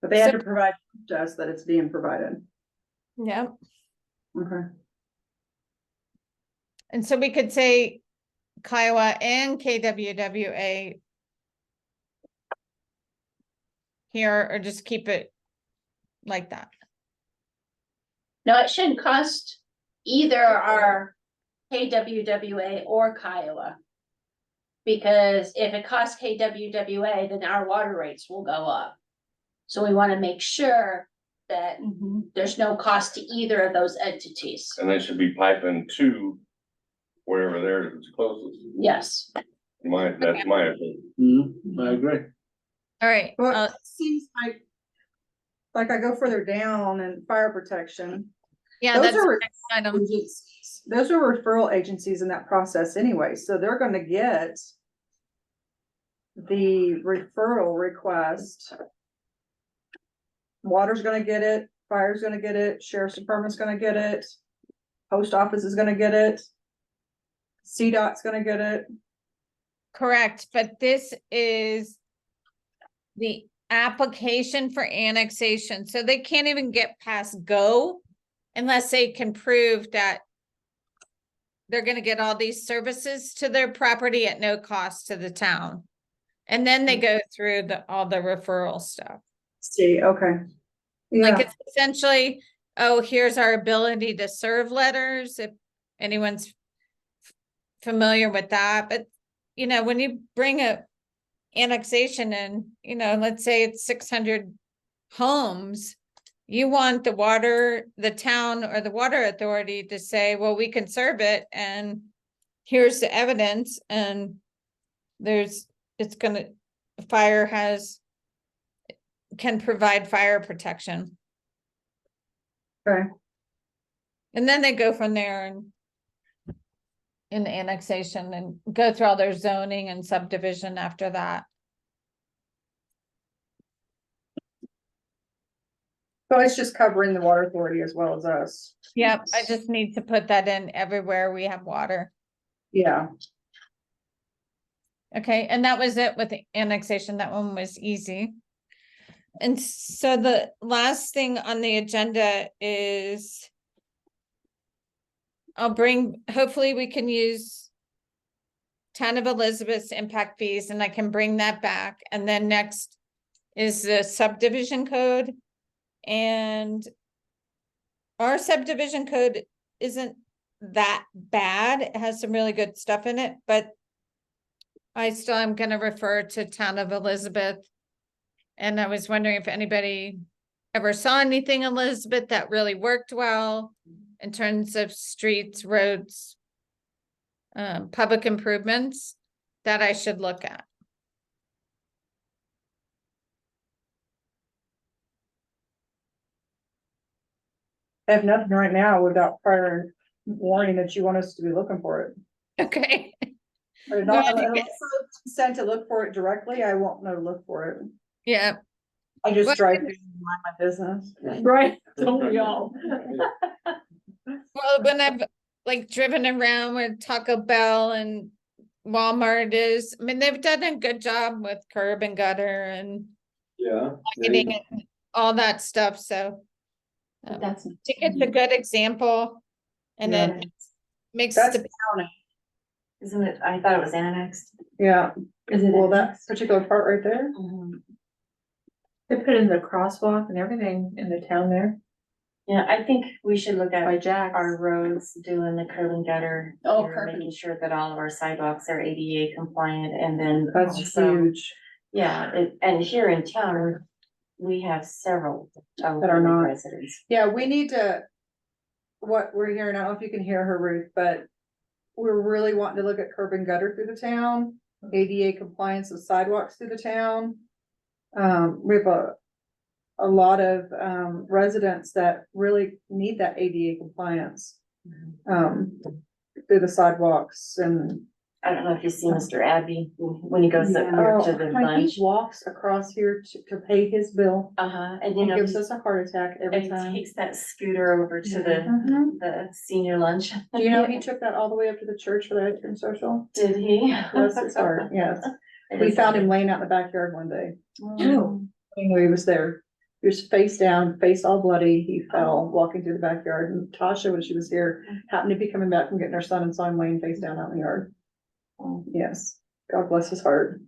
But they have So- to provide to us that it's being provided. Yeah, Okay. and so we could say Kiowa and KWWA here, or just keep it like that. No, it shouldn't cost either our KWWA or Kiowa. Because if it costs KWWA, then our water rates will go up. So we wanna make sure that there's no cost to either of those entities. And they should be piping to wherever theirs is closest. Yes, That's my opinion. I agree. All right, Well, it seems like I go further down and fire protection. yeah, Those that's are the next item. agencies. Those are referral agencies in that process anyway, so they're gonna get the referral request. Water's gonna get it, fire's gonna get it, sheriff's department's gonna get it, post office is gonna get it. CDOT's gonna get it. Correct, but this is the application for annexation, so they can't even get past go unless they can prove that they're gonna get all these services to their property at no cost to the town. And then they go through all the referral stuff. See, okay. Like Yeah, it's essentially, oh, here's our ability to serve letters, if anyone's familiar with that, but you know, when you bring a annexation in, you know, let's say it's 600 homes, you want the town or the water authority to say, well, we can serve it and here's the evidence, and can provide fire protection. okay. And then they go from there and in the annexation and go through all their zoning and subdivision after that. So it's just covering the water authority as well as us. Yep, I just need to put that in everywhere we have water. Yeah, Okay, and that was it with the annexation. That one was easy. And so the last thing on the agenda is hopefully we can use Town of Elizabeth's impact fees and I can bring that back. And then next is the subdivision code. And our subdivision code isn't that bad. It has some really good stuff in it, but I still am gonna refer to Town of Elizabeth. And I was wondering if anybody ever saw anything in Elizabeth that really worked well in terms of streets, roads, public improvements that I should look at. I have nothing right now without prior warning that you want us to be looking for it. Okay, Or not, Well, unless it's sent to look for it directly, I won't know to look for it. yeah, I just Well, drive through and mind my business. Right, don't we all? well, when I've like driven around where Taco Bell and Walmart is, I mean, they've done a good job with curb and gutter and Yeah. lighting and all that stuff, so. That's. I think it's a good example. And Yeah. then makes That's the, Isn't it, I thought it was annexed. Yeah, Is it? well, that particular part right there, They put in the crosswalk and everything in the town there. Yeah, I think we should look at Jack's. our roads, doing the curb and gutter. Oh, here, curb and- Making sure that all of our sidewalks are ADA compliant and then that's also, huge. yeah, and here in town, we have several are not. residents. Yeah, we need to, what we're hearing, I don't know if you can hear her, Ruth, but we're really wanting to look at curb and gutter through the town, ADA compliance of sidewalks through the town. We have a lot of, residents that really need that ADA compliance, through the sidewalks and. I don't know if you see Mr. Abbey when he goes up Oh, here to the lunch. he walks across here to pay his bill. And you He know, gives us a heart attack every and he time. takes that scooter over to the senior lunch. Do you know he took that all the way up to the church for the ice cream social? Did he? Bless his heart, yes. It We is found him lovely. laying out in the backyard one day. Oh. We knew he was there. He was face down, face all bloody. He fell walking through the backyard. And Tasha, when she was here, happened to be coming back from getting her son and saw him laying face down out in the yard. Yes, God bless his heart.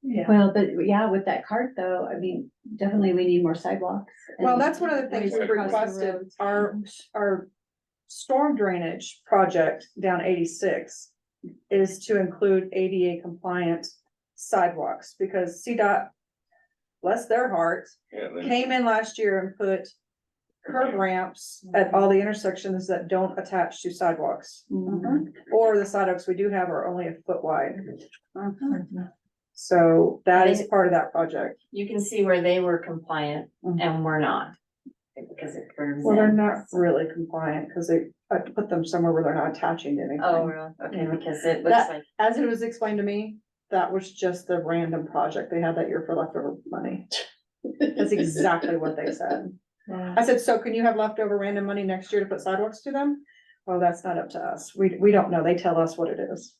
Yeah. Well, but yeah, with that cart though, I mean, definitely we need more sidewalks. Well, and that's one of the things ways we across the requested, roads. our storm drainage project down 86 is to include ADA compliant sidewalks, because CDOT, bless their hearts, Yeah, then- came in last year and put curb ramps at all the intersections that don't attach to sidewalks. Mhm. Or the sidewalks we do have are only a foot wide. So that is part of that project. You can see where they were compliant Mhm. and we're not. Because it curves Well, they're in. not really compliant because they, I put them somewhere where they're not attaching to anything. Oh, really? Okay, Yeah. because it looks That- like, As it was explained to me, that was just a random project they had that year for leftover money. That's exactly what they said. I said, so can you have leftover random money next year to put sidewalks to them? Well, that's not up to us. We don't know. They tell us what it is.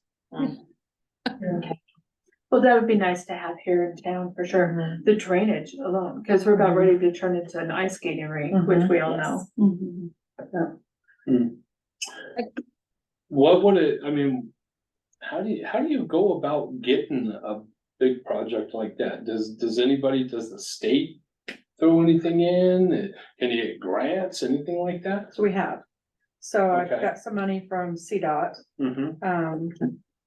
Well, that would be nice to have here in town for sure, the drainage alone, because we're about ready to turn into an ice skating rink, which we all know. Mhm. What would it, I mean, how do you go about getting a big project like that? Does the state throw anything in? Can you get grants, anything like that? So we have. So I've Okay. got some money from CDOT, Mm-hmm.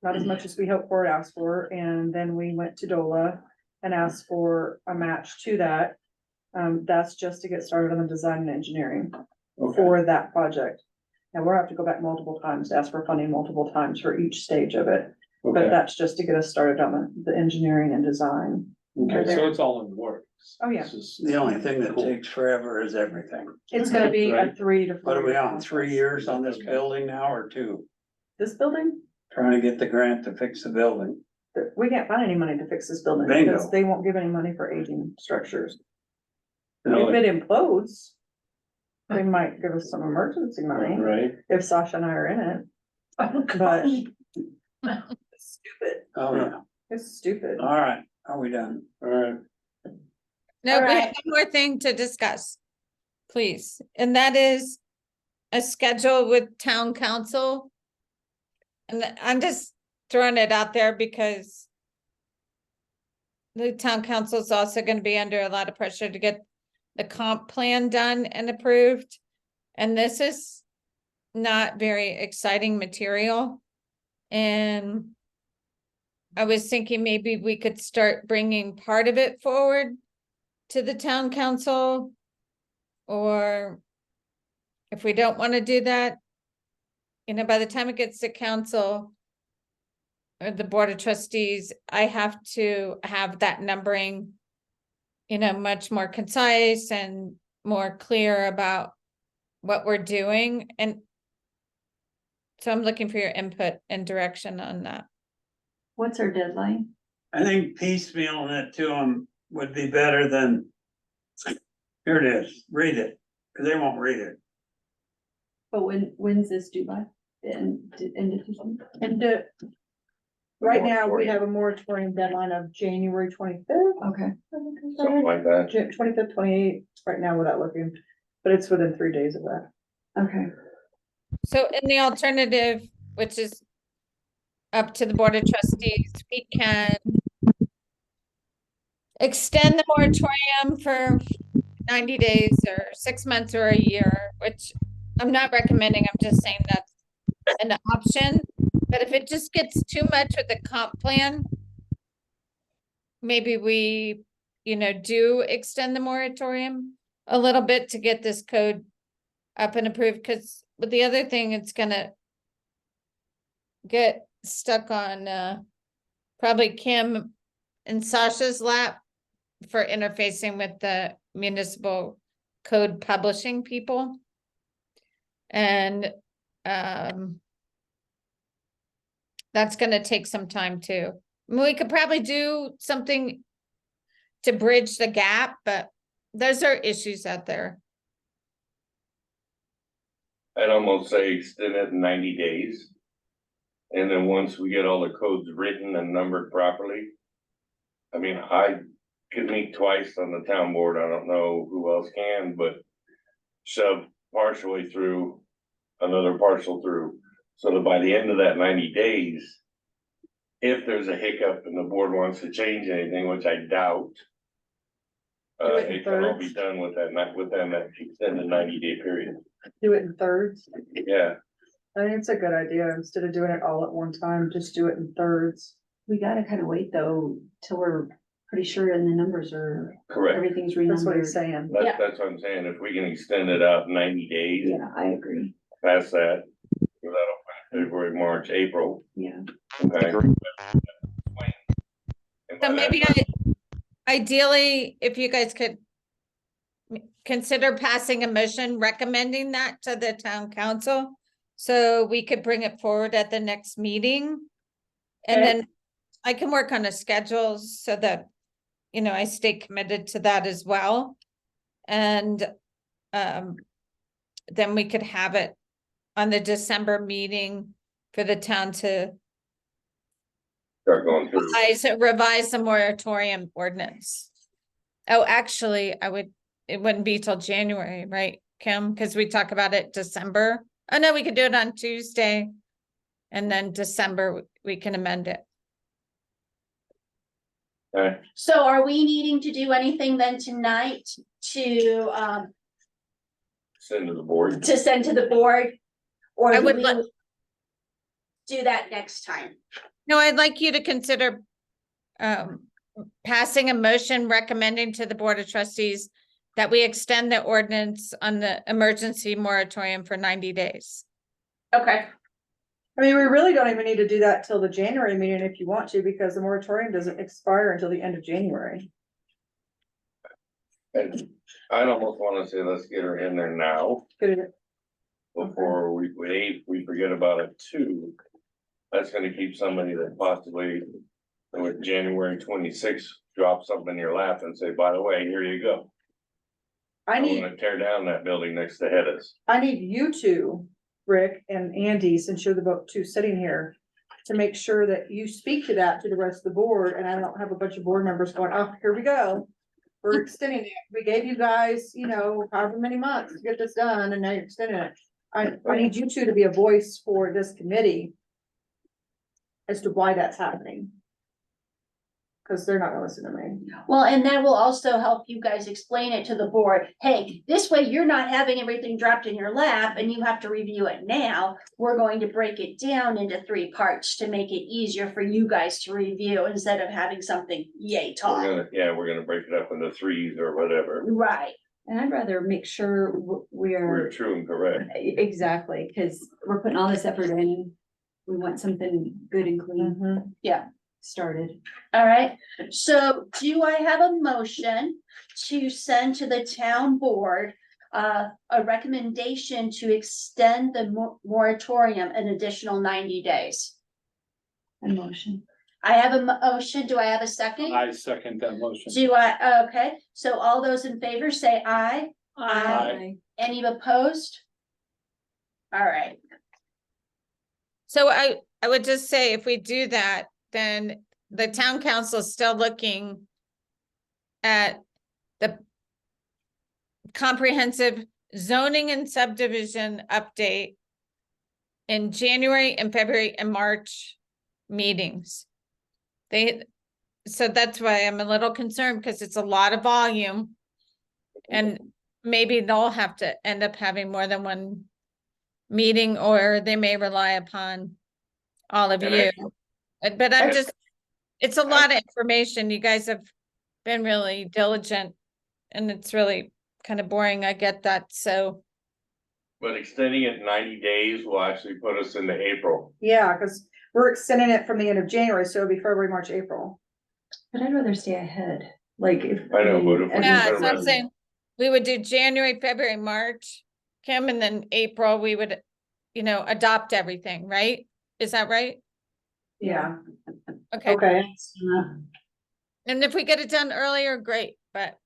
not as much as we hoped for or asked for, and then we went to DOLA and asked for a match to that. That's just to get started on the design and engineering Okay, for that project. And we'll have to go back multiple times, to ask for funding multiple times for each stage of it, but okay, that's just to get us started on the engineering and design. Okay, so it's all in the works. Oh, yeah. It's just- The only thing that Cool. takes forever is everything. It's gonna be a Right. 3 to 4. What are we year on, 3 process. years on this building now or 2? This building, Trying to get the grant to fix the building. we can't find any money to fix this building Bingo. because they won't give any money for aging structures. No, If it implodes, they might give us some emergency money Right, if Sasha and I are in it, but it's stupid. Oh, yeah. It's stupid. All right, are we done? all right. No, All we have right. one more thing to discuss, please, and that is a schedule with town council. And I'm just throwing it out there because the town council is also gonna be under a lot of pressure to get the comp plan done and approved. And this is not very exciting material. And I was thinking maybe we could start bringing part of it forward to the town council. Or if we don't want to do that, you know, by the time it gets to council or the board of trustees, I have to have that numbering, you know, much more concise and more clear about what we're doing. And so I'm looking for your input and direction on that. What's our deadline? I think piecemealing it to them would be better than. Here it is, read it, because they won't read it. But when's this due by? The end of December? And right now, we have a moratorium deadline of January 25th. Okay, Something like that. 25th, 28th, right now without looking, but it's within 3 days of that. okay. So in the alternative, which is up to the board of trustees, we can extend the moratorium for 90 days or 6 months or a year, which I'm not recommending. I'm just saying that's an option. But if it just gets too much with the comp plan, maybe we, you know, do extend the moratorium a little bit to get this code up and approved, because with the other thing, it's gonna get stuck on probably Kim and Sasha's lap for interfacing with the municipal code publishing people. And that's gonna take some time too. I mean, we could probably do something to bridge the gap, but those are issues out there. I'd almost say extend it 90 days. And then once we get all the codes written and numbered properly. I mean, I could meet twice on the town board, I don't know who else can, but. Shove partially through, another partial through, so that by the end of that 90 days. If there's a hiccup and the board wants to change anything, which I doubt. Do it in It can all be thirds. done with that, within that extended 90-day period, Do it in thirds. yeah. I think it's a good idea. Instead of doing it all at one time, just do it in thirds. We gotta kind of wait though, till we're pretty sure and the numbers are, Correct, everything's That's what renumbered. he's saying. Yeah. that's what I'm saying, if we can extend it out 90 days Yeah, I agree. past that. That'll put February, March, April, Yeah. okay? And by So that maybe time- ideally, if you guys could consider passing a motion recommending that to the town council, so we could bring it forward at the next meeting. And Okay. then I can work on a schedule so that, you know, I stay committed to that as well. And then we could have it on the December meeting for the town to Start going through, revise the moratorium ordinance. Oh, actually, it wouldn't be till January, right, Kim? Because we talk about it December. Oh, no, we could do it on Tuesday. And then December, we can amend it. okay, So are we needing to do anything then tonight to send to the board, send to the board? Or I do would we let- do that next time? No, I'd like you to consider passing a motion recommending to the Board of Trustees that we extend the ordinance on the emergency moratorium for 90 days. Okay, I mean, we really don't even need to do that till the January meeting if you want to, because the moratorium doesn't expire until the end of January. And I'd almost wanna say, let's get her in there now, Could it- before we forget about it too. That's gonna keep somebody that possibly, with January 26th, drop something in your lap and say, by the way, here you go. I I'm need, gonna tear down that building next to Hedda's. I need you two, Rick and Andy, since you're the both two sitting here, to make sure that you speak to that to the rest of the board, and I don't have a bunch of board members going, oh, here we go. We're extending it. We gave you guys, however many months to get this done, and now you're extending it. I need you two to be a voice for this committee as to why that's happening. Cause they're not gonna listen to me. Well, and that will also help you guys explain it to the board. Hey, this way you're not having everything dropped in your lap and you have to review it now. We're going to break it down into 3 parts to make it easier for you guys to review instead of having something yay tall. We're gonna break it up into 3s or whatever. Right. And I'd rather make sure We're true and correct. exactly, cause we're putting all this effort in. We want something good and clean started. All right, so do I have a motion to send to the town board a recommendation to extend the moratorium an additional 90 days? A motion. I have a motion. Do I have a second? I second that motion. Okay, so all those in favor say aye. Aye. Any opposed? All right, So I would just say if we do that, then the town council is still looking at the comprehensive zoning and subdivision update in January and February and March meetings. So that's why I'm a little concerned because it's a lot of volume. And maybe they'll have to end up having more than one meeting, or they may rely upon all of And you. But I'm just, it's a lot of information. You guys have been really diligent and it's really kind of boring. I get that. So But extending it 90 days will actually put us into April. Yeah, cause we're extending it from the end of January, so it'll be February, March, April. But I'd rather stay ahead, like if. I know, but if we yeah, put so I'm around- saying we would do January, February, March, Kim, and then April, we would, adopt everything, right? Is that right? Yeah, Okay. okay. And if we get it done earlier, great, but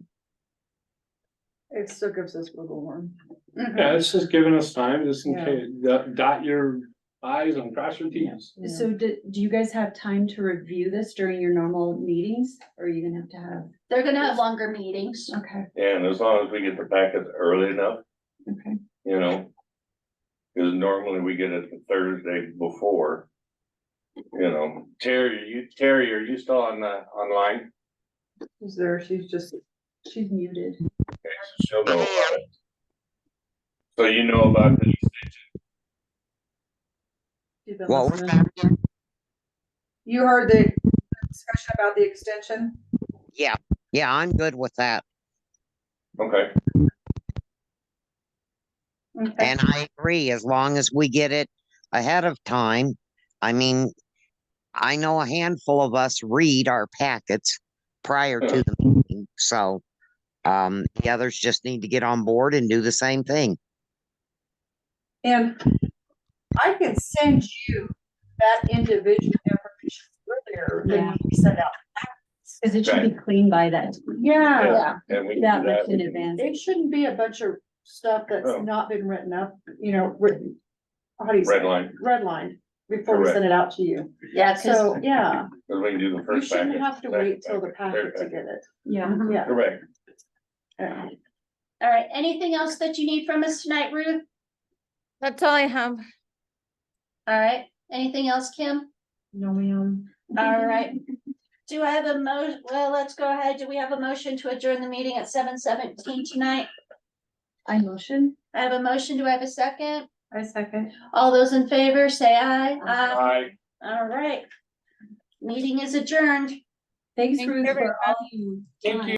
It still gives us wiggle room. Yeah, it's just giving us time, just in Yeah. case, dot your i's and cross your t's. So do you guys have time to review this during your normal meetings, or are you gonna have to have? they're gonna have longer meetings. Okay, Yeah, and as long as we get the packets early enough, okay. Cause normally we get it the Thursday before. Terry, are you still online? Is there, She's muted. Okay, so she'll know about it. So you know about the extension. you've been What was listening. that? You heard the discussion about the extension? Yeah, I'm good with that. Okay, Okay. And I agree, as long as we get it ahead of time. I mean, I know a handful of us read our packets prior to the meeting, so the others just need to get on board and do the same thing. And I can send you that individual information earlier than we send out. Cause it should be clean by that, Yeah, and we can that do much that. in advance. it shouldn't be a bunch of stuff that's Oh. not been written up, written. How do you say? Red line, Redlined before we Correct. send it out to you. Yeah, cause So, yeah, cause we can do the you first packet. shouldn't have to second wait till the packet, packet third to get it. Yeah. Yeah. Correct. Yeah. all right, anything else that you need from us tonight, Ruth? that's all I have. All right, anything else, Kim? No, ma'am. All right. Do I have well, let's go ahead. Do we have a motion to adjourn the meeting at 7:17 tonight? I motion. I have a motion. Do I have a second? I second. All those in favor, say aye. Aye. All right. Meeting is adjourned. Thanks Thank Ruth you, for all you. Thank you.